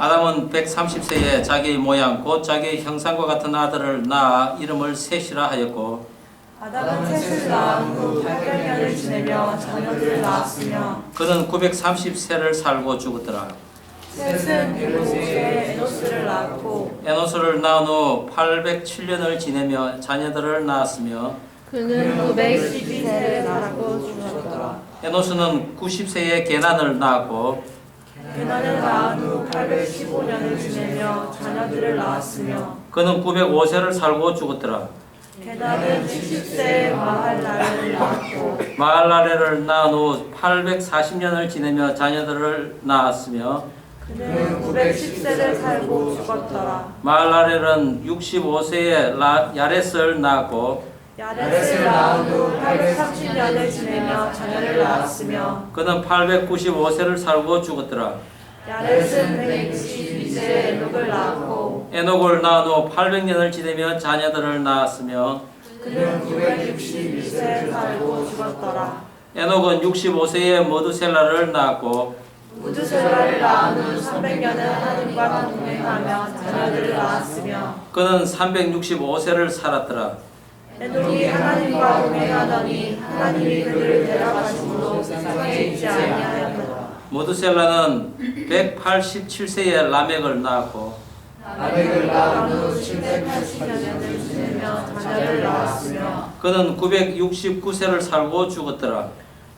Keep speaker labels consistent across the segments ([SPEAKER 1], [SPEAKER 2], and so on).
[SPEAKER 1] 아담은 130세에 자기의 모양 곧 자기의 형상과 같은 아들을 낳아 이름을 셋이라 하였고,
[SPEAKER 2] 아담은 셋을 낳은 후 800년을 지내며 자녀들을 낳았으며
[SPEAKER 1] 그는 930세를 살고 죽었더라.
[SPEAKER 2] 셋은 105세에 에노스를 낳았고
[SPEAKER 1] 에노스를 낳은 후 807년을 지내며 자녀들을 낳았으며,
[SPEAKER 2] 그는 912세를 살고 죽었더라.
[SPEAKER 1] 에노스는 90세에 게난을 낳았고,
[SPEAKER 2] 게난을 낳은 후 815년을 지내며 자녀들을 낳았으며
[SPEAKER 1] 그는 905세를 살고 죽었더라.
[SPEAKER 2] 게난은 70세에 마할랄을 낳았고
[SPEAKER 1] 마할라레를 낳은 후 840년을 지내며 자녀들을 낳았으며,
[SPEAKER 2] 그는 910세를 살고 죽었더라.
[SPEAKER 1] 마할라렐은 65세에 야렛을 낳았고,
[SPEAKER 2] 야렛을 낳은 후 830년을 지내며 자녀를 낳았으며
[SPEAKER 1] 그는 895세를 살고 죽었더라.
[SPEAKER 2] 야렛은 162세에 에녹을 낳았고
[SPEAKER 1] 에녹을 낳은 후 800년을 지내며 자녀들을 낳았으며,
[SPEAKER 2] 그는 962세를 살고 죽었더라.
[SPEAKER 1] 에녹은 65세에 머두셀라를 낳았고,
[SPEAKER 2] 무드셀라를 낳은 후 300년을 하나님과 동행하며 자녀들을 낳았으며
[SPEAKER 1] 그는 365세를 살았더라.
[SPEAKER 2] 에녹이 하나님과 동행하더니 하나님이 그를 데려가심으로 세상에 있지 아니하였더라.
[SPEAKER 1] 머두셀라는 187세에 라멕을 낳았고,
[SPEAKER 2] 라멕을 낳은 후 780년을 지내며 자녀를 낳았으며
[SPEAKER 1] 그는 969세를 살고 죽었더라.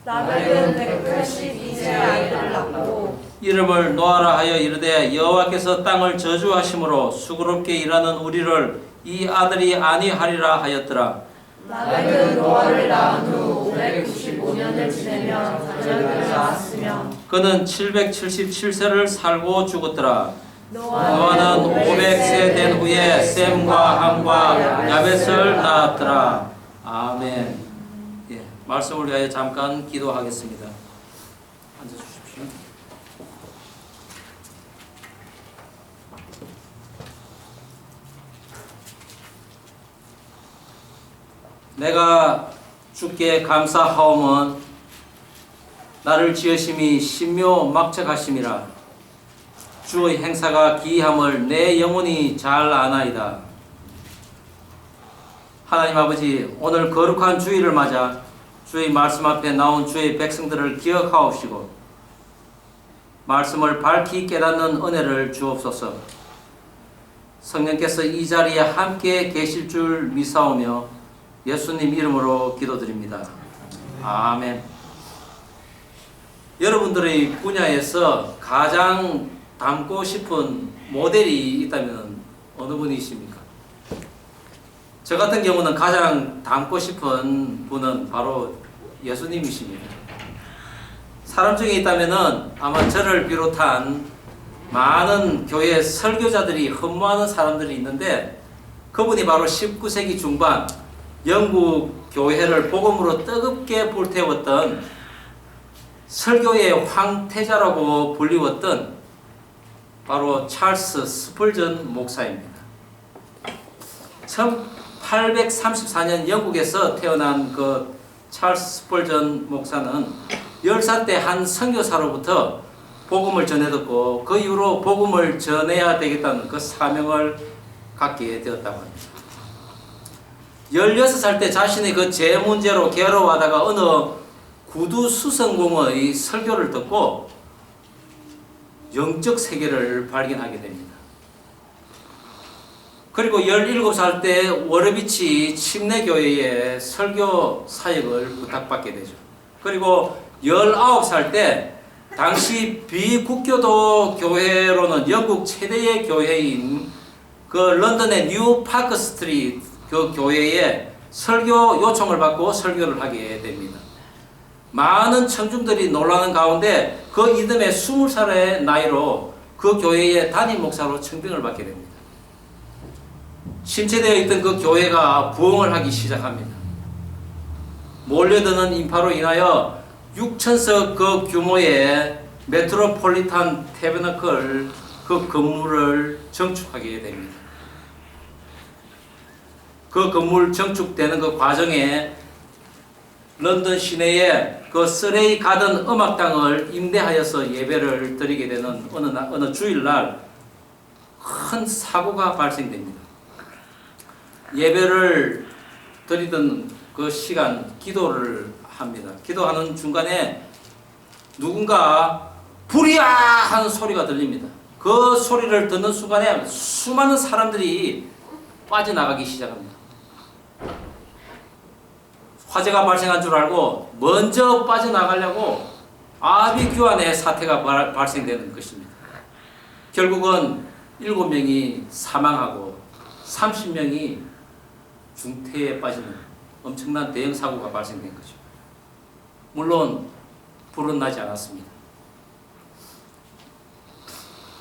[SPEAKER 2] 라멕은 182세의 아이들을 낳고
[SPEAKER 1] 이름을 노아라 하여 이르되, 여호와께서 땅을 저주하심으로 수고롭게 일하는 우리를 이 아들이 아니하리라 하였더라.
[SPEAKER 2] 라멕은 노아를 낳은 후 595년을 지내며 자녀들을 낳았으며
[SPEAKER 1] 그는 777세를 살고 죽었더라.
[SPEAKER 2] 노아는
[SPEAKER 1] 노아는 500세 된 후에 셈과 함과 야벳을 낳았더라. 아멘. 예, 말씀을 위하여 잠깐 기도하겠습니다. 앉아주십시오. 내가 주께 감사하오면 나를 지으심이 신묘막측하심이라. 주의 행사가 기이함을 내 영혼이 잘 아나이다. 하나님 아버지, 오늘 거룩한 주일을 맞아 주의 말씀 앞에 나온 주의 백성들을 기억하옵시고 말씀을 밝히 깨닫는 은혜를 주옵소서. 성령께서 이 자리에 함께 계실 줄 믿사오며 예수님 이름으로 기도드립니다. 아멘. 여러분들의 분야에서 가장 닮고 싶은 모델이 있다면 어느 분이십니까? 저 같은 경우는 가장 닮고 싶은 분은 바로 예수님이십니다. 사람 중에 있다면 아마 저를 비롯한 많은 교회 설교자들이 흠모하는 사람들이 있는데, 그분이 바로 19세기 중반 영국 교회를 복음으로 뜨겁게 불태웠던 설교의 황태자라고 불리웠던 바로 찰스 스펄전 목사입니다. 1834년 영국에서 태어난 그 찰스 스펄전 목사는 10살 때 한 선교사로부터 복음을 전해 듣고 그 이후로 복음을 전해야 되겠다는 그 사명을 갖게 되었다고 합니다. 16살 때 자신의 그 죄 문제로 괴로워하다가 어느 구두 수성공의 설교를 듣고 영적 세계를 발견하게 됩니다. 그리고 17살 때 워러비치 침례교회에 설교 사역을 부탁받게 되죠. 그리고 19살 때 당시 비국교도 교회로는 영국 최대의 교회인 그 런던의 뉴 파크 스트리트 그 교회에 설교 요청을 받고 설교를 하게 됩니다. 많은 청중들이 놀라는 가운데 그 이듬해 20살의 나이로 그 교회의 담임 목사로 청빙을 받게 됩니다. 침체되어 있던 그 교회가 부흥을 하기 시작합니다. 몰려드는 인파로 인하여 6,000석 그 규모의 메트로폴리탄 태버너클 그 건물을 건축하게 됩니다. 그 건물 건축되는 그 과정에 런던 시내에 그 서레이 가든 음악당을 임대하여서 예배를 드리게 되는 어느 주일날 큰 사고가 발생됩니다. 예배를 드리던 그 시간 기도를 합니다. 기도하는 중간에 누군가 불이야 하는 소리가 들립니다. 그 소리를 듣는 순간에 수많은 사람들이 빠져나가기 시작합니다. 화재가 발생한 줄 알고 먼저 빠져나가려고 아비규환의 사태가 발생되는 것입니다. 결국은 7명이 사망하고 30명이 중태에 빠지는 엄청난 대형 사고가 발생된 거죠. 물론 불은 나지 않았습니다.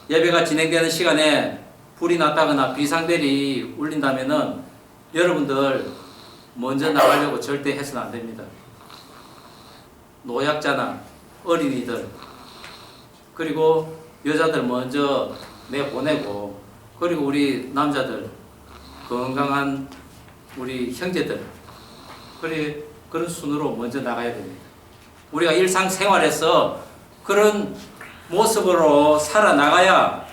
[SPEAKER 1] 예배가 진행되는 시간에 불이 났다거나 비상벨이 울린다면은 여러분들 먼저 나가려고 절대 해서는 안 됩니다. 노약자나 어린이들 그리고 여자들 먼저 내보내고 그리고 우리 남자들 건강한 우리 형제들 그런 순으로 먼저 나가야 됩니다. 우리가 일상생활에서 그런 모습으로 살아나가야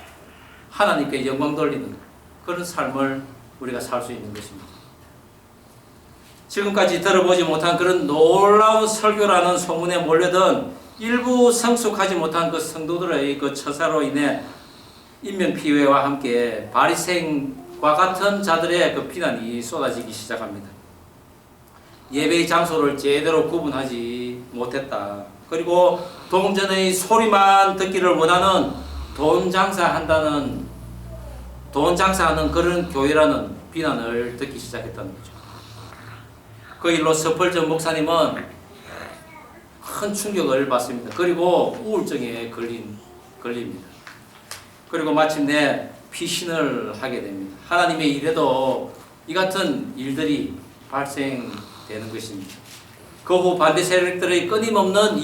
[SPEAKER 1] 하나님께 영광 돌리는 그런 삶을 우리가 살 수 있는 것입니다. 지금까지 들어보지 못한 그런 놀라운 설교라는 소문에 몰려든 일부 성숙하지 못한 그 성도들의 그 처사로 인해 인명피해와 함께 바리새인과 같은 자들의 그 비난이 쏟아지기 시작합니다. 예배의 장소를 제대로 구분하지 못했다. 그리고 동전의 소리만 듣기를 원하는 돈 장사하는 그런 교회라는 비난을 듣기 시작했다는 거죠. 그 일로 스펄전 목사님은 큰 충격을 받습니다. 그리고 우울증에 걸립니다. 그리고 마침내 피신을 하게 됩니다. 하나님의 일에도 이 같은 일들이 발생되는 것입니다. 그 후 반대 세력들의 끊임없는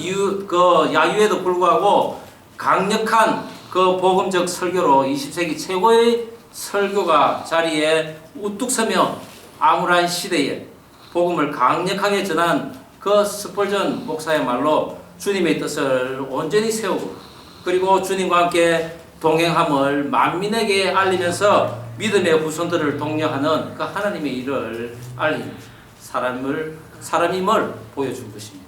[SPEAKER 1] 야유에도 불구하고 강력한 그 복음적 설교로 20세기 최고의 설교가 자리에 우뚝 서며 암울한 시대에 복음을 강력하게 전한 그 스펄전 목사의 말로 주님의 뜻을 온전히 세우고 그리고 주님과 함께 동행함을 만민에게 알리면서 믿음의 후손들을 독려하는 그 하나님의 일을 알린 사람임을 보여준 것입니다.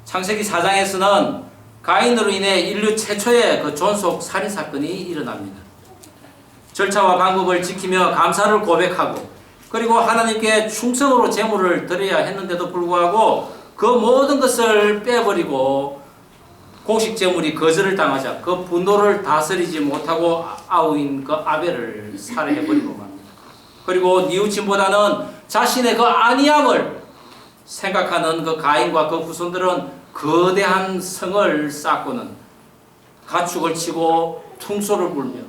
[SPEAKER 1] 창세기 4장에서는 가인으로 인해 인류 최초의 그 존속 살인 사건이 일어납니다. 절차와 방법을 지키며 감사를 고백하고 그리고 하나님께 충성으로 제물을 드려야 했는데도 불구하고 그 모든 것을 빼버리고 곡식 제물이 거절을 당하자 그 분노를 다스리지 못하고 아우인 그 아벨을 살해해버리고 맙니다. 그리고 뉘우침보다는 자신의 그 안위함을 생각하는 그 가인과 그 후손들은 거대한 성을 쌓고는 가축을 치고 퉁소를 불며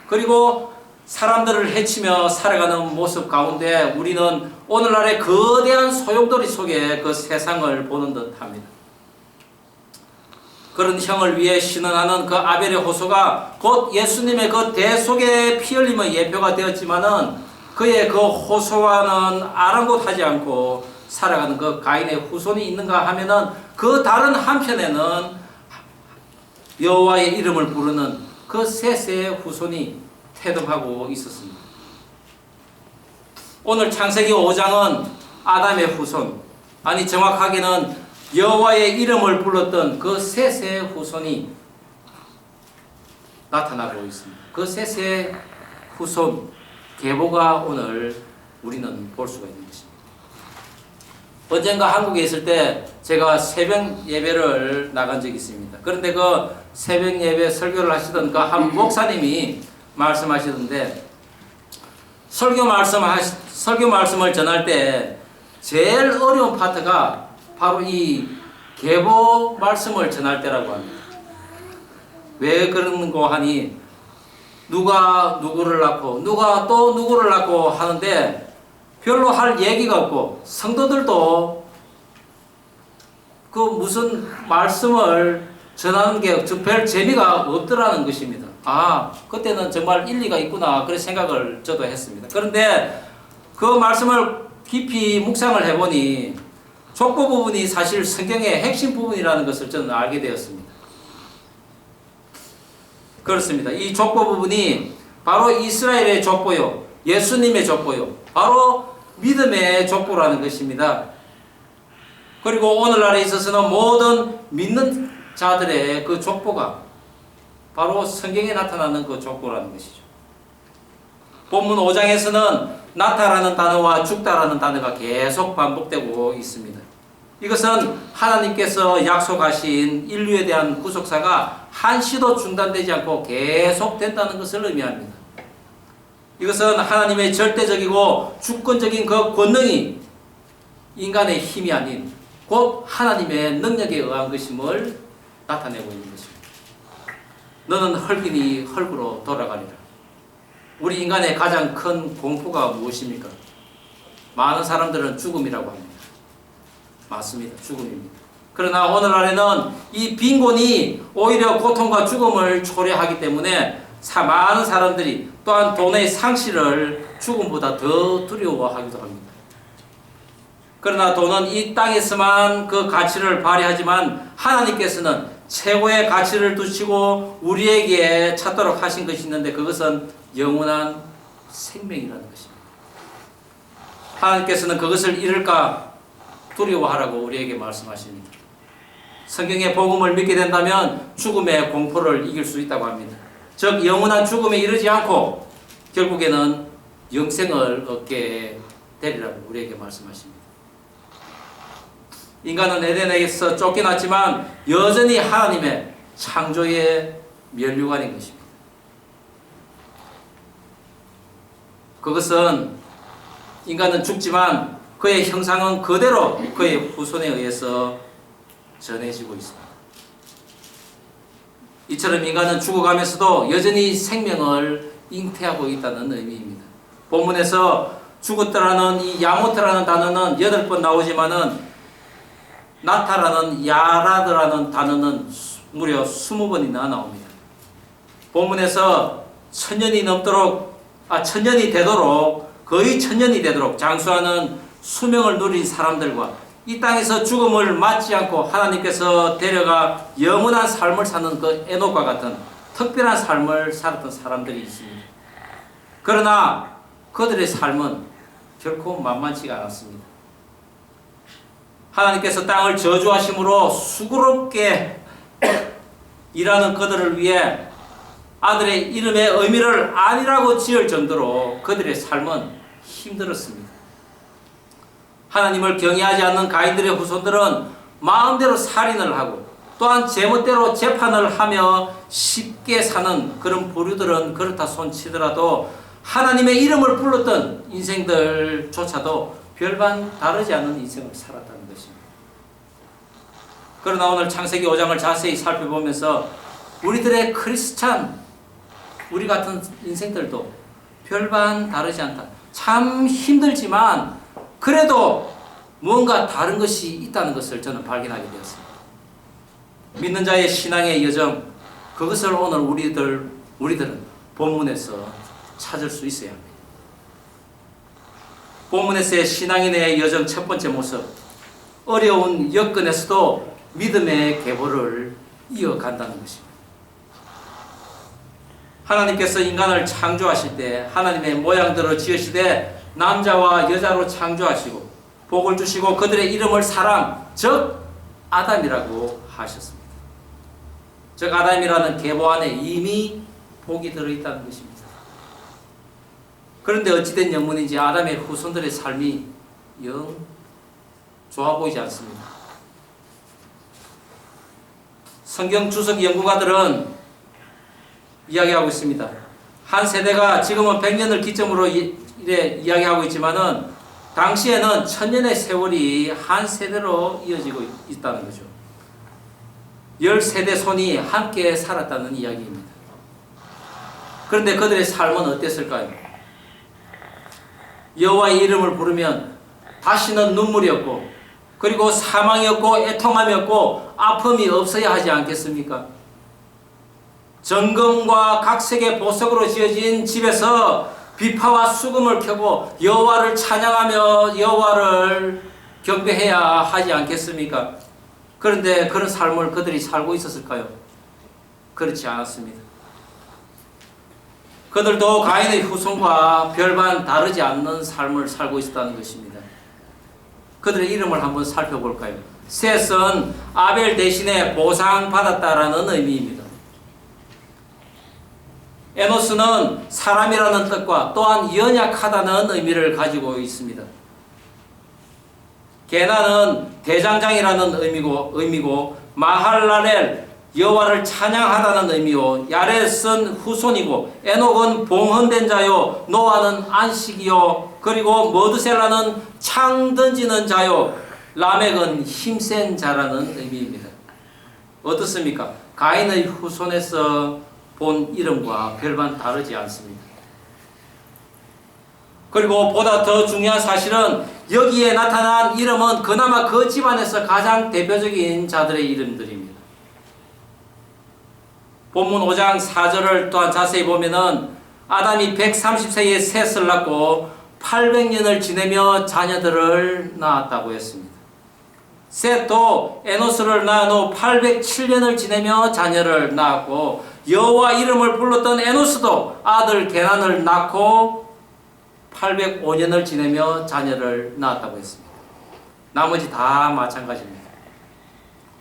[SPEAKER 1] 그리고 사람들을 해치며 살아가는 모습 가운데 우리는 오늘날의 거대한 소용돌이 속에 그 세상을 보는 듯합니다. 그런 형을 위해 신원하는 그 아벨의 호소가 곧 예수님의 그 대속의 피 흘림의 예표가 되었지만은 그의 그 호소와는 아랑곳하지 않고 살아가는 그 가인의 후손이 있는가 하면은 그 다른 한편에는 여호와의 이름을 부르는 그 셋의 후손이 태동하고 있었습니다. 오늘 창세기 5장은 아담의 후손, 아니 정확하게는 여호와의 이름을 불렀던 그 셋의 후손이 나타나고 있습니다. 그 셋의 후손 계보가 오늘 우리는 볼 수가 있는 것입니다. 언젠가 한국에 있을 때 제가 새벽 예배를 나간 적이 있습니다. 그런데 그 새벽 예배 설교를 하시던 그 한 목사님이 말씀하시던데 설교 말씀을 전할 때 제일 어려운 파트가 바로 이 계보 말씀을 전할 때라고 합니다. 왜 그런고 하니 누가 누구를 낳고 누가 또 누구를 낳고 하는데 별로 할 얘기가 없고 성도들도 그 무슨 말씀을 전하는 게 별 재미가 없더라는 것입니다. 아, 그때는 정말 일리가 있구나 그런 생각을 저도 했습니다. 그런데 그 말씀을 깊이 묵상을 해보니 족보 부분이 사실 성경의 핵심 부분이라는 것을 저는 알게 되었습니다. 그렇습니다. 이 족보 부분이 바로 이스라엘의 족보요, 예수님의 족보요, 바로 믿음의 족보라는 것입니다. 그리고 오늘날에 있어서는 모든 믿는 자들의 그 족보가 바로 성경에 나타나는 그 족보라는 것이죠. 본문 5장에서는 나타라는 단어와 죽다라는 단어가 계속 반복되고 있습니다. 이것은 하나님께서 약속하신 인류에 대한 구속사가 한시도 중단되지 않고 계속된다는 것을 의미합니다. 이것은 하나님의 절대적이고 주권적인 그 권능이 인간의 힘이 아닌 곧 하나님의 능력에 의한 것임을 나타내고 있는 것입니다. 너는 흙이니 흙으로 돌아가리라. 우리 인간의 가장 큰 공포가 무엇입니까? 많은 사람들은 죽음이라고 합니다. 맞습니다. 죽음입니다. 그러나 오늘날에는 이 빈곤이 오히려 고통과 죽음을 초래하기 때문에 많은 사람들이 또한 돈의 상실을 죽음보다 더 두려워하기도 합니다. 그러나 돈은 이 땅에서만 그 가치를 발휘하지만 하나님께서는 최고의 가치를 두시고 우리에게 찾도록 하신 것이 있는데 그것은 영원한 생명이라는 것입니다. 하나님께서는 그것을 잃을까 두려워하라고 우리에게 말씀하십니다. 성경의 복음을 믿게 된다면 죽음의 공포를 이길 수 있다고 합니다. 즉 영원한 죽음에 이르지 않고 결국에는 영생을 얻게 되리라고 우리에게 말씀하십니다. 인간은 에덴에게서 쫓겨났지만 여전히 하나님의 창조의 면류관인 것입니다. 그것은 인간은 죽지만 그의 형상은 그대로 그의 후손에 의해서 전해지고 있습니다. 이처럼 인간은 죽어가면서도 여전히 생명을 잉태하고 있다는 의미입니다. 본문에서 죽었다라는 이 야모트라는 단어는 8번 나오지만은 나타라는 야라드라는 단어는 무려 20번이나 나옵니다. 본문에서 천년이 되도록 거의 천년이 되도록 장수하는 수명을 누린 사람들과 이 땅에서 죽음을 맞지 않고 하나님께서 데려가 영원한 삶을 사는 그 에녹과 같은 특별한 삶을 살았던 사람들이 있습니다. 그러나 그들의 삶은 결코 만만치가 않았습니다. 하나님께서 땅을 저주하심으로 수고롭게 일하는 그들을 위해 아들의 이름의 의미를 아니라고 지을 정도로 그들의 삶은 힘들었습니다. 하나님을 경외하지 않는 가인들의 후손들은 마음대로 살인을 하고 또한 제멋대로 재판을 하며 쉽게 사는 그런 부류들은 그렇다 손치더라도 하나님의 이름을 불렀던 인생들조차도 별반 다르지 않은 인생을 살았다는 것입니다. 그러나 오늘 창세기 5장을 자세히 살펴보면서 우리들의 크리스찬 우리 같은 인생들도 별반 다르지 않다. 참 힘들지만 그래도 무언가 다른 것이 있다는 것을 저는 발견하게 되었습니다. 믿는 자의 신앙의 여정, 그것을 오늘 우리들은 본문에서 찾을 수 있어야 합니다. 본문에서의 신앙인의 여정 첫 번째 모습, 어려운 여건에서도 믿음의 계보를 이어간다는 것입니다. 하나님께서 인간을 창조하실 때 하나님의 모양대로 지으시되 남자와 여자로 창조하시고 복을 주시고 그들의 이름을 사람, 즉 아담이라고 하셨습니다. 즉 아담이라는 계보 안에 이미 복이 들어있다는 것입니다. 그런데 어찌된 영문인지 아담의 후손들의 삶이 영 좋아 보이지 않습니다. 성경 주석 연구가들은 이야기하고 있습니다. 한 세대가 지금은 100년을 기점으로 이래 이야기하고 있지만은 당시에는 1000년의 세월이 한 세대로 이어지고 있다는 거죠. 10세대 손이 함께 살았다는 이야기입니다. 그런데 그들의 삶은 어땠을까요? 여호와의 이름을 부르면 다시는 눈물이 없고 그리고 사망이 없고 애통함이 없고 아픔이 없어야 하지 않겠습니까? 정금과 각색의 보석으로 지어진 집에서 비파와 수금을 켜고 여호와를 찬양하며 여호와를 경배해야 하지 않겠습니까? 그런데 그런 삶을 그들이 살고 있었을까요? 그렇지 않았습니다. 그들도 가인의 후손과 별반 다르지 않는 삶을 살고 있었다는 것입니다. 그들의 이름을 한번 살펴볼까요? 셋은 아벨 대신에 보상받았다라는 의미입니다. 에노스는 사람이라는 뜻과 또한 연약하다는 의미를 가지고 있습니다. 게나는 대장장이라는 의미고 마할랄엘 여호와를 찬양하다는 의미요, 야렛은 후손이고 에녹은 봉헌된 자요, 노아는 안식이요, 그리고 머드셀라는 창 던지는 자요, 라멕은 힘센 자라는 의미입니다. 어떻습니까? 가인의 후손에서 본 이름과 별반 다르지 않습니다. 그리고 보다 더 중요한 사실은 여기에 나타난 이름은 그나마 그 집안에서 가장 대표적인 자들의 이름들입니다. 본문 5장 4절을 또한 자세히 보면은 아담이 130세에 셋을 낳고 800년을 지내며 자녀들을 낳았다고 했습니다. 셋도 에노스를 낳은 후 807년을 지내며 자녀를 낳았고, 여호와 이름을 불렀던 에노스도 아들 게난을 낳고 805년을 지내며 자녀를 낳았다고 했습니다. 나머지 다 마찬가지입니다.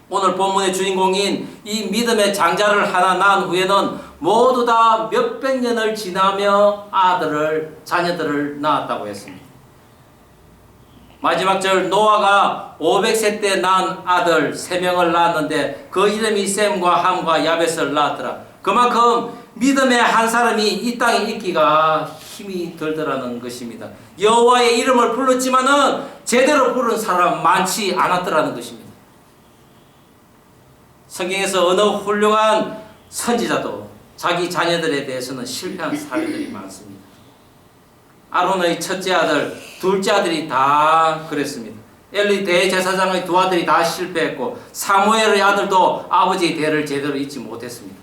[SPEAKER 1] 오늘 본문의 주인공인 이 믿음의 장자를 하나 낳은 후에는 모두 다 몇백 년을 지나며 자녀들을 낳았다고 했습니다. 마지막 절 노아가 500세 때 낳은 아들 3명을 낳았는데 그 이름이 셈과 함과 야벳을 낳았더라. 그만큼 믿음의 한 사람이 이 땅에 있기가 힘이 들더라는 것입니다. 여호와의 이름을 불렀지만은 제대로 부른 사람 많지 않았더라는 것입니다. 성경에서 어느 훌륭한 선지자도 자기 자녀들에 대해서는 실패한 사례들이 많습니다. 아론의 첫째 아들, 둘째 아들이 다 그랬습니다. 엘리 대제사장의 두 아들이 다 실패했고, 사무엘의 아들도 아버지의 대를 제대로 잇지 못했습니다.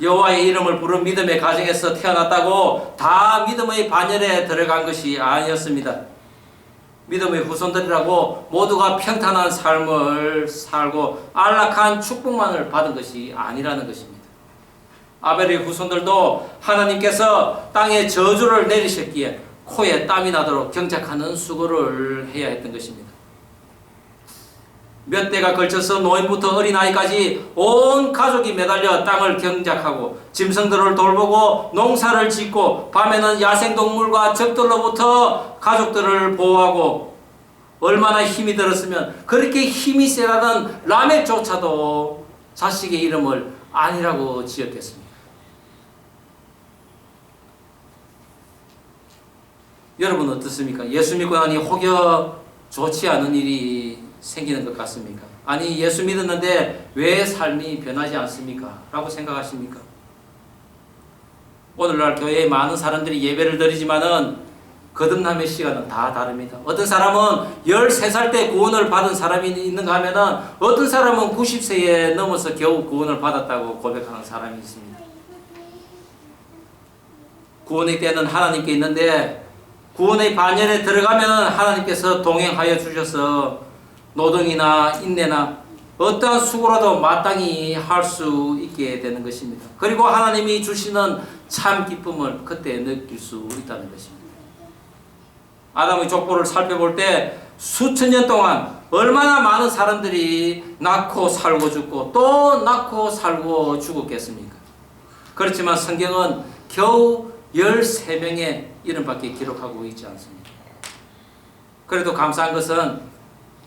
[SPEAKER 1] 여호와의 이름을 부른 믿음의 가정에서 태어났다고 다 믿음의 반열에 들어간 것이 아니었습니다. 믿음의 후손들이라고 모두가 평탄한 삶을 살고 안락한 축복만을 받은 것이 아니라는 것입니다. 아벨의 후손들도 하나님께서 땅에 저주를 내리셨기에 코에 땀이 나도록 경작하는 수고를 해야 했던 것입니다. 몇 대가 걸쳐서 노인부터 어린아이까지 온 가족이 매달려 땅을 경작하고 짐승들을 돌보고 농사를 짓고 밤에는 야생동물과 적들로부터 가족들을 보호하고, 얼마나 힘이 들었으면 그렇게 힘이 세다던 라멕조차도 자식의 이름을 아니라고 지었겠습니다. 여러분 어떻습니까? 예수 믿고 나니 혹여 좋지 않은 일이 생기는 것 같습니까? 아니, 예수 믿었는데 왜 삶이 변하지 않습니까? 라고 생각하십니까? 오늘날 교회에 많은 사람들이 예배를 드리지만은 거듭남의 시간은 다 다릅니다. 어떤 사람은 13살 때 구원을 받은 사람이 있는가 하면은 어떤 사람은 90세에 넘어서 겨우 구원을 받았다고 고백하는 사람이 있습니다. 구원의 때는 하나님께 있는데 구원의 반열에 들어가면 하나님께서 동행하여 주셔서 노동이나 인내나 어떠한 수고라도 마땅히 할 수 있게 되는 것입니다. 그리고 하나님이 주시는 참 기쁨을 그때 느낄 수 있다는 것입니다. 아담의 족보를 살펴볼 때 수천 년 동안 얼마나 많은 사람들이 낳고 살고 죽고 또 낳고 살고 죽었겠습니까? 그렇지만 성경은 겨우 13명의 이름밖에 기록하고 있지 않습니다. 그래도 감사한 것은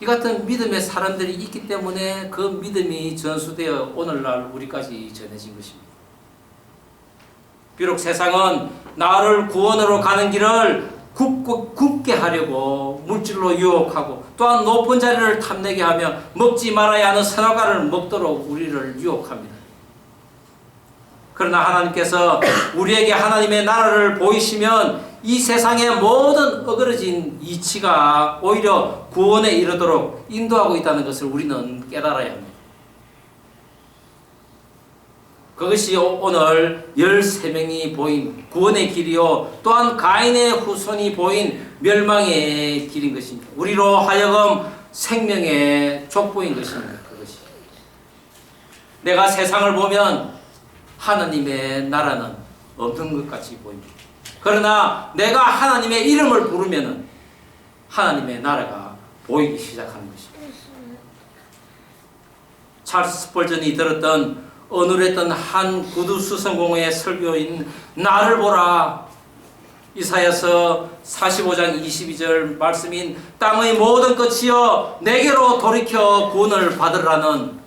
[SPEAKER 1] 이 같은 믿음의 사람들이 있기 때문에 그 믿음이 전수되어 오늘날 우리까지 전해진 것입니다. 비록 세상은 나를 구원으로 가는 길을 굽게 하려고 물질로 유혹하고 또한 높은 자리를 탐내게 하며 먹지 말아야 하는 선악과를 먹도록 우리를 유혹합니다. 그러나 하나님께서 우리에게 하나님의 나라를 보이시면 이 세상의 모든 어그러진 이치가 오히려 구원에 이르도록 인도하고 있다는 것을 우리는 깨달아야 합니다. 그것이 오늘 13명이 보인 구원의 길이요, 또한 가인의 후손이 보인 멸망의 길인 것입니다. 우리로 하여금 생명의 족보인 것입니다. 그것이. 내가 세상을 보면 하나님의 나라는 없는 것 같이 보입니다. 그러나 내가 하나님의 이름을 부르면은 하나님의 나라가 보이기 시작하는 것입니다. 찰스 스펄전이 들었던 어눌했던 한 구두 수성공회의 설교인 나를 보라. 이사야서 45장 22절 말씀인 땅의 모든 끝이여 내게로 돌이켜 구원을 받으라는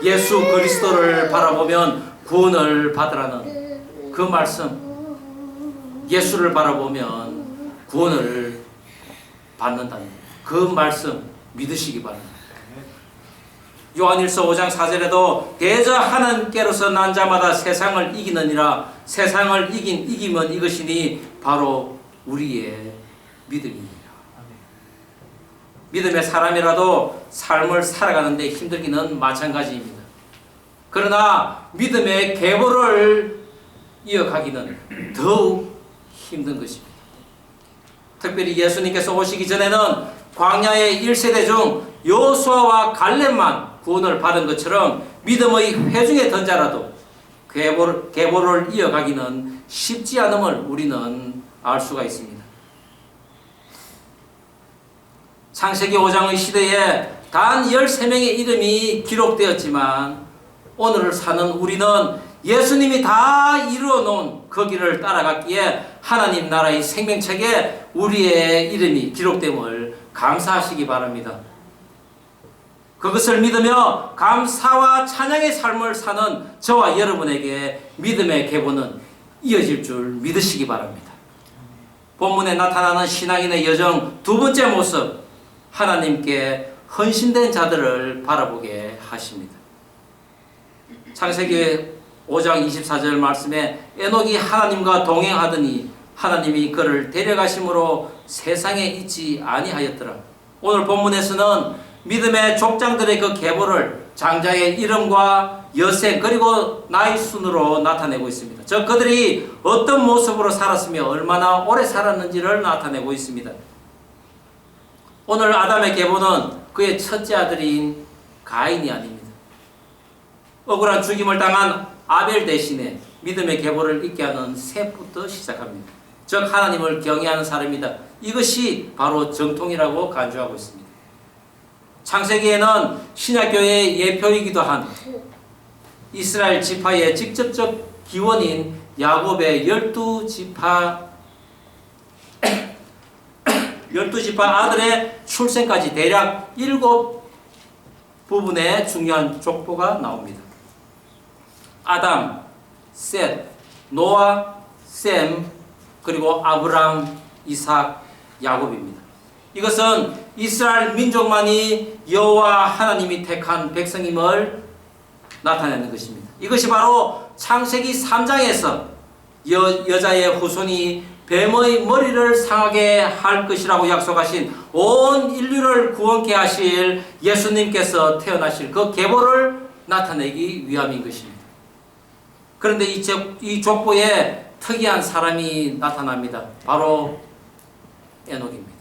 [SPEAKER 1] 예수 그리스도를 바라보면 구원을 받으라는 그 말씀, 예수를 바라보면 구원을 받는다는 그 말씀 믿으시기 바랍니다. 요한일서 5장 4절에도 대저 하나님께로서 난 자마다 세상을 이기느니라. 세상을 이기면 이것이니 바로 우리의 믿음입니다. 믿음의 사람이라도 삶을 살아가는데 힘들기는 마찬가지입니다. 그러나 믿음의 계보를 이어가기는 더욱 힘든 것입니다. 특별히 예수님께서 오시기 전에는 광야의 1세대 중 여호수아와 갈렙만 구원을 받은 것처럼 믿음의 회중에 던 자라도 계보를 이어가기는 쉽지 않음을 우리는 알 수가 있습니다. 창세기 5장의 시대에 단 13명의 이름이 기록되었지만 오늘을 사는 우리는 예수님이 다 이루어 놓은 그 길을 따라갔기에 하나님 나라의 생명책에 우리의 이름이 기록됨을 감사하시기 바랍니다. 그것을 믿으며 감사와 찬양의 삶을 사는 저와 여러분에게 믿음의 계보는 이어질 줄 믿으시기 바랍니다. 본문에 나타나는 신앙인의 여정 두 번째 모습, 하나님께 헌신된 자들을 바라보게 하십니다. 창세기 5장 24절 말씀에 에녹이 하나님과 동행하더니 하나님이 그를 데려가심으로 세상에 있지 아니하였더라. 오늘 본문에서는 믿음의 족장들의 그 계보를 장자의 이름과 여생 그리고 나이 순으로 나타내고 있습니다. 즉 그들이 어떤 모습으로 살았으며 얼마나 오래 살았는지를 나타내고 있습니다. 오늘 아담의 계보는 그의 첫째 아들인 가인이 아닙니다. 억울한 죽임을 당한 아벨 대신에 믿음의 계보를 잊게 하는 셋부터 시작합니다. 즉 하나님을 경외하는 사람이다. 이것이 바로 정통이라고 간주하고 있습니다. 창세기에는 신약교회의 예표이기도 한 이스라엘 지파의 직접적 기원인 야곱의 12지파 아들의 출생까지 대략 7부분의 중요한 족보가 나옵니다. 아담, 셋, 노아, 셈, 그리고 아브람, 이삭, 야곱입니다. 이것은 이스라엘 민족만이 여호와 하나님이 택한 백성임을 나타내는 것입니다. 이것이 바로 창세기 3장에서 여자의 후손이 뱀의 머리를 상하게 할 것이라고 약속하신 온 인류를 구원케 하실 예수님께서 태어나실 그 계보를 나타내기 위함인 것입니다. 그런데 이 족보에 특이한 사람이 나타납니다. 바로 에녹입니다.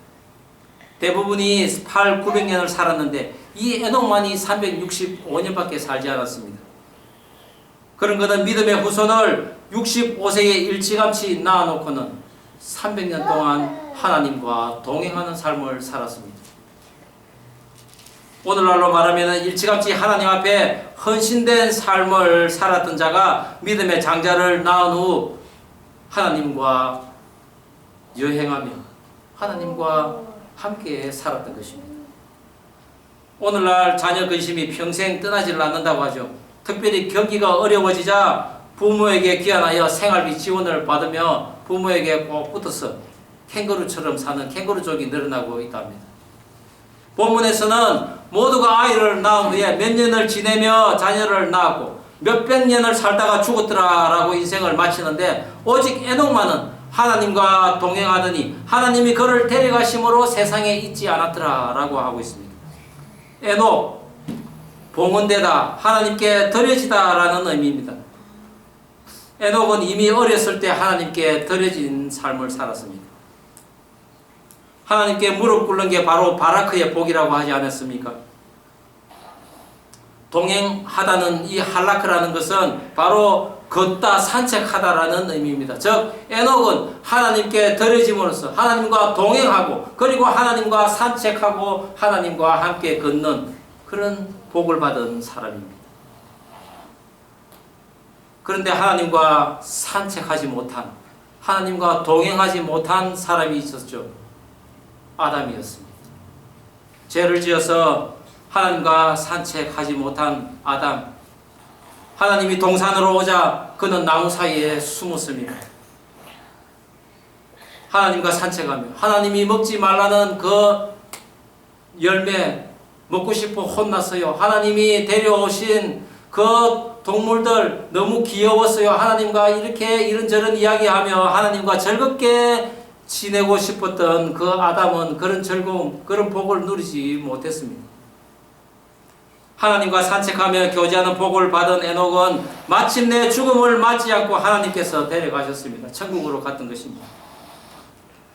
[SPEAKER 1] 대부분이 900년을 살았는데 이 에녹만이 365년밖에 살지 않았습니다. 그런 그는 믿음의 후손을 65세에 일찌감치 낳아놓고는 300년 동안 하나님과 동행하는 삶을 살았습니다. 오늘날로 말하면 일찌감치 하나님 앞에 헌신된 삶을 살았던 자가 믿음의 장자를 낳은 후 하나님과 여행하며 하나님과 함께 살았던 것입니다. 오늘날 자녀 근심이 평생 떠나질 않는다고 하죠. 특별히 경기가 어려워지자 부모에게 귀환하여 생활비 지원을 받으며 부모에게 꼭 붙어서 캥거루처럼 사는 캥거루족이 늘어나고 있다 합니다. 본문에서는 모두가 아이를 낳은 후에 몇 년을 지내며 자녀를 낳고 몇백 년을 살다가 죽었더라라고 인생을 마치는데 오직 에녹만은 하나님과 동행하더니 하나님이 그를 데려가심으로 세상에 있지 않았더라라고 하고 있습니다. 에녹, 봉헌되다, 하나님께 드려지다라는 의미입니다. 에녹은 이미 어렸을 때 하나님께 드려진 삶을 살았습니다. 하나님께 무릎 꿇는 게 바로 바라크의 복이라고 하지 않았습니까? 동행하다는 이 할라크라는 것은 바로 걷다 산책하다라는 의미입니다. 즉 에녹은 하나님께 드려짐으로써 하나님과 동행하고 그리고 하나님과 산책하고 하나님과 함께 걷는 그런 복을 받은 사람입니다. 그런데 하나님과 산책하지 못한, 하나님과 동행하지 못한 사람이 있었죠. 아담이었습니다. 죄를 지어서 하나님과 산책하지 못한 아담. 하나님이 동산으로 오자 그는 나무 사이에 숨었습니다. 하나님과 산책하며 하나님이 먹지 말라는 그 열매 먹고 싶어 혼났어요. 하나님이 데려오신 그 동물들 너무 귀여웠어요. 하나님과 이렇게 이런저런 이야기하며 하나님과 즐겁게 지내고 싶었던 그 아담은 그런 즐거움, 그런 복을 누리지 못했습니다. 하나님과 산책하며 교제하는 복을 받은 에녹은 마침내 죽음을 맞지 않고 하나님께서 데려가셨습니다. 천국으로 갔던 것입니다.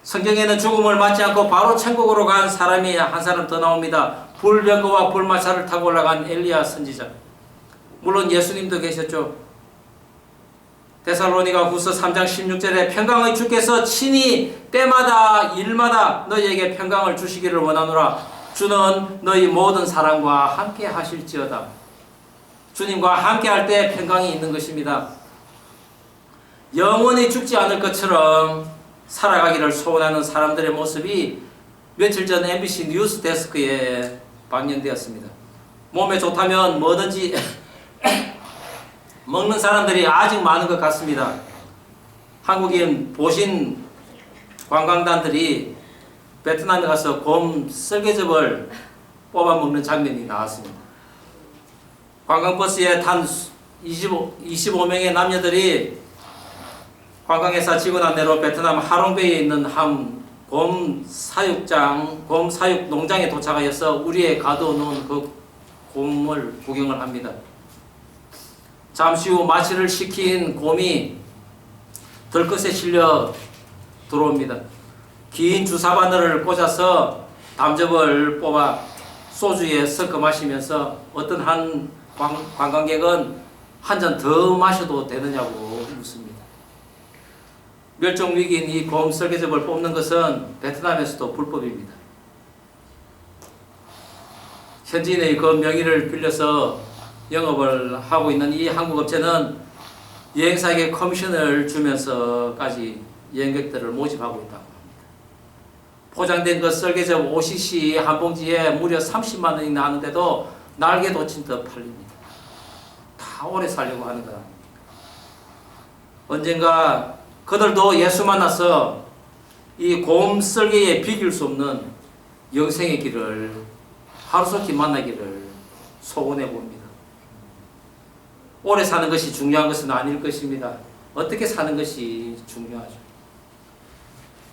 [SPEAKER 1] 성경에는 죽음을 맞지 않고 바로 천국으로 간 사람이 한 사람 더 나옵니다. 불병거와 불마차를 타고 올라간 엘리야 선지자. 물론 예수님도 계셨죠. 데살로니가 후서 3장 16절에 평강의 주께서 친히 때마다 일마다 너희에게 평강을 주시기를 원하노라. 주는 너희 모든 사람과 함께 하실지어다. 주님과 함께 할 때 평강이 있는 것입니다. 영원히 죽지 않을 것처럼 살아가기를 소원하는 사람들의 모습이 며칠 전 MBC 뉴스 데스크에 방영되었습니다. 몸에 좋다면 뭐든지 먹는 사람들이 아직 많은 것 같습니다. 한국인 보신 관광단들이 베트남에 가서 곰 썰개즙을 뽑아 먹는 장면이 나왔습니다. 관광버스에 탄 25명의 남녀들이 관광회사 직원 안내로 베트남 하롱베이에 있는 한 곰 사육 농장에 도착하여서 우리에 가둬놓은 그 곰을 구경을 합니다. 잠시 후 마취를 시킨 곰이 들것에 실려 들어옵니다. 긴 주사바늘을 꽂아서 담즙을 뽑아 소주에 섞어 마시면서 어떤 한 관광객은 한 잔 더 마셔도 되느냐고 묻습니다. 멸종위기인 이 곰 썰개즙을 뽑는 것은 베트남에서도 불법입니다. 현지인의 그 명의를 빌려서 영업을 하고 있는 이 한국 업체는 여행사에게 커미션을 주면서까지 여행객들을 모집하고 있다고 합니다. 포장된 그 썰개즙 5cc 한 봉지에 무려 30만 원이나 하는데도 날개 돋친 듯 팔립니다. 다 오래 살려고 하는 거 아닙니까? 언젠가 그들도 예수 만나서 이 곰 썰개에 비길 수 없는 영생의 길을 하루속히 만나기를 소원해 봅니다. 오래 사는 것이 중요한 것은 아닐 것입니다. 어떻게 사는 것이 중요하죠.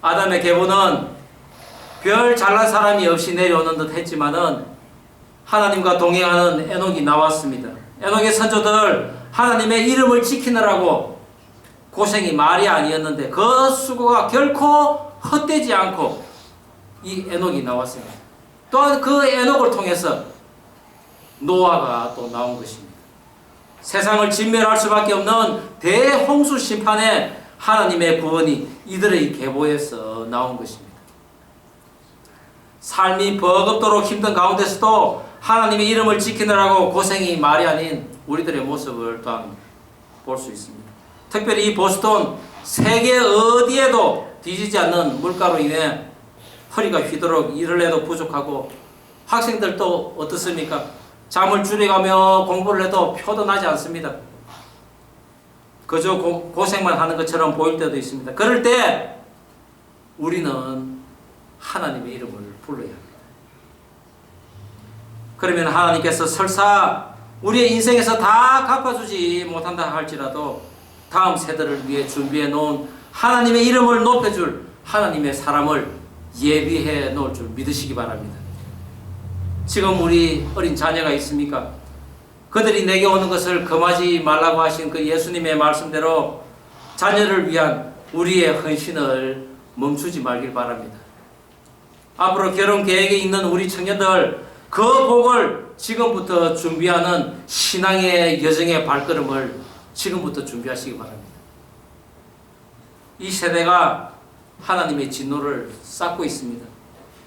[SPEAKER 1] 아담의 계보는 별 잘난 사람이 없이 내려오는 듯 했지만은 하나님과 동행하는 에녹이 나왔습니다. 에녹의 선조들 하나님의 이름을 지키느라고 고생이 말이 아니었는데 그 수고가 결코 헛되지 않고 이 에녹이 나왔습니다. 또한 그 에녹을 통해서 노아가 또 나온 것입니다. 세상을 진멸할 수밖에 없는 대홍수 심판에 하나님의 구원이 이들의 계보에서 나온 것입니다. 삶이 버겁도록 힘든 가운데서도 하나님의 이름을 지키느라고 고생이 말이 아닌 우리들의 모습을 또한 볼 수 있습니다. 특별히 이 보스턴 세계 어디에도 뒤지지 않는 물가로 인해 허리가 휘도록 일을 해도 부족하고 학생들도 어떻습니까? 잠을 줄여가며 공부를 해도 표도 나지 않습니다. 그저 고생만 하는 것처럼 보일 때도 있습니다. 그럴 때 우리는 하나님의 이름을 불러야 합니다. 그러면 하나님께서 설사 우리의 인생에서 다 갚아주지 못한다 할지라도 다음 세대를 위해 준비해 놓은 하나님의 이름을 높여줄 하나님의 사람을 예비해 놓을 줄 믿으시기 바랍니다. 지금 우리 어린 자녀가 있습니까? 그들이 내게 오는 것을 금하지 말라고 하신 그 예수님의 말씀대로 자녀를 위한 우리의 헌신을 멈추지 말길 바랍니다. 앞으로 결혼 계획에 있는 우리 청년들 그 복을 지금부터 준비하는 신앙의 여정의 발걸음을 지금부터 준비하시기 바랍니다. 이 세대가 하나님의 진노를 쌓고 있습니다.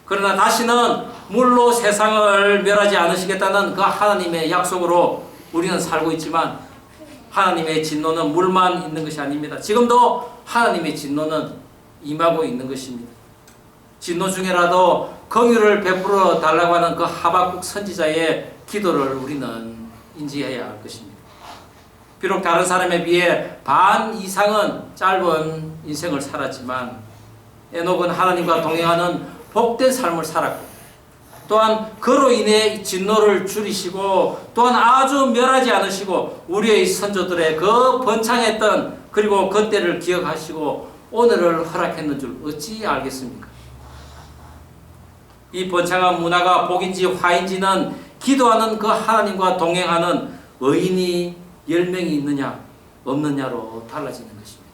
[SPEAKER 1] 그러나 다시는 물로 세상을 멸하지 않으시겠다는 그 하나님의 약속으로 우리는 살고 있지만 하나님의 진노는 물만 있는 것이 아닙니다. 지금도 하나님의 진노는 임하고 있는 것입니다. 진노 중에라도 긍휼을 베풀어 달라고 하는 그 하박국 선지자의 기도를 우리는 인지해야 할 것입니다. 비록 다른 사람에 비해 반 이상은 짧은 인생을 살았지만 에녹은 하나님과 동행하는 복된 삶을 살았고 또한 그로 인해 진노를 줄이시고 또한 아주 멸하지 않으시고 우리의 선조들의 그 번창했던 그리고 그때를 기억하시고 오늘을 허락했는 줄 어찌 알겠습니까? 이 번창한 문화가 복인지 화인지는 기도하는 그 하나님과 동행하는 의인이 10명이 있느냐 없느냐로 달라지는 것입니다.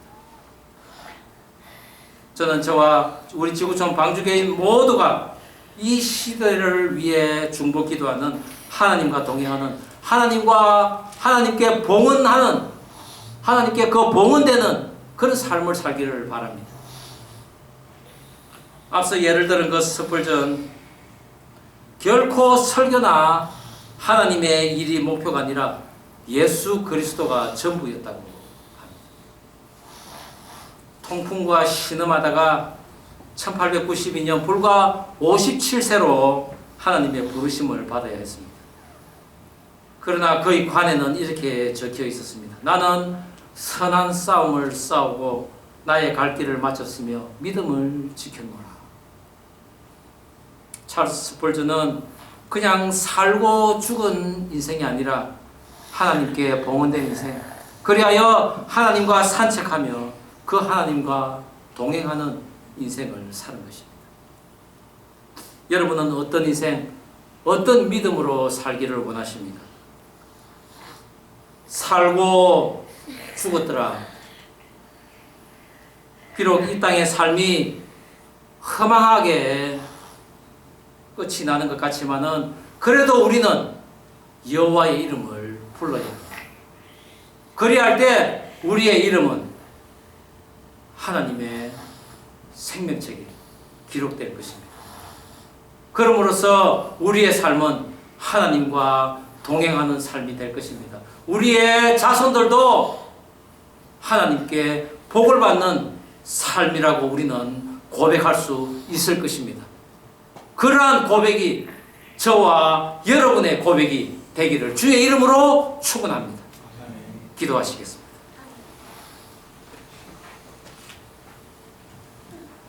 [SPEAKER 1] 저는 저와 우리 지구촌 방주교인 모두가 이 시대를 위해 중보 기도하는 하나님과 동행하는 하나님께 봉헌하는 하나님께 그 봉헌되는 그런 삶을 살기를 바랍니다. 앞서 예를 들은 그 스펄전 결코 설교나 하나님의 일이 목표가 아니라 예수 그리스도가 전부였다고 합니다. 통풍과 신음하다가 1892년 불과 57세로 하나님의 부르심을 받아야 했습니다. 그러나 그의 관에는 이렇게 적혀 있었습니다. 나는 선한 싸움을 싸우고 나의 갈 길을 마쳤으며 믿음을 지켰노라. 찰스 스펄전은 그냥 살고 죽은 인생이 아니라 하나님께 봉헌된 인생, 그리하여 하나님과 산책하며 그 하나님과 동행하는 인생을 사는 것입니다. 여러분은 어떤 인생, 어떤 믿음으로 살기를 원하십니까? 살고 죽었더라. 비록 이 땅의 삶이 허망하게 끝이 나는 것 같지만은 그래도 우리는 여호와의 이름을 불러야 합니다. 그리할 때 우리의 이름은 하나님의 생명책에 기록될 것입니다. 그럼으로써 우리의 삶은 하나님과 동행하는 삶이 될 것입니다. 우리의 자손들도 하나님께 복을 받는 삶이라고 우리는 고백할 수 있을 것입니다. 그러한 고백이 저와 여러분의 고백이 되기를 주의 이름으로 축원합니다. 기도하시겠습니다.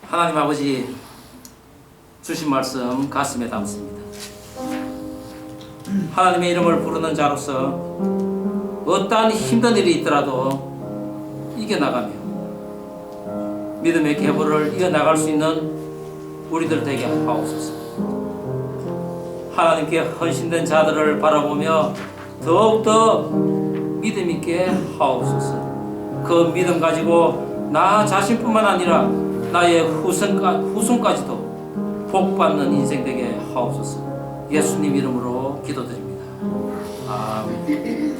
[SPEAKER 1] 하나님 아버지, 주신 말씀 가슴에 담습니다. 하나님의 이름을 부르는 자로서 어떠한 힘든 일이 있더라도 이겨나가며 믿음의 계보를 이어나갈 수 있는 우리들 되게 하옵소서. 하나님께 헌신된 자들을 바라보며 더욱더 믿음 있게 하옵소서. 그 믿음 가지고 나 자신뿐만 아니라 나의 후손까지도 복받는 인생 되게 하옵소서. 예수님 이름으로 기도드립니다. 아멘.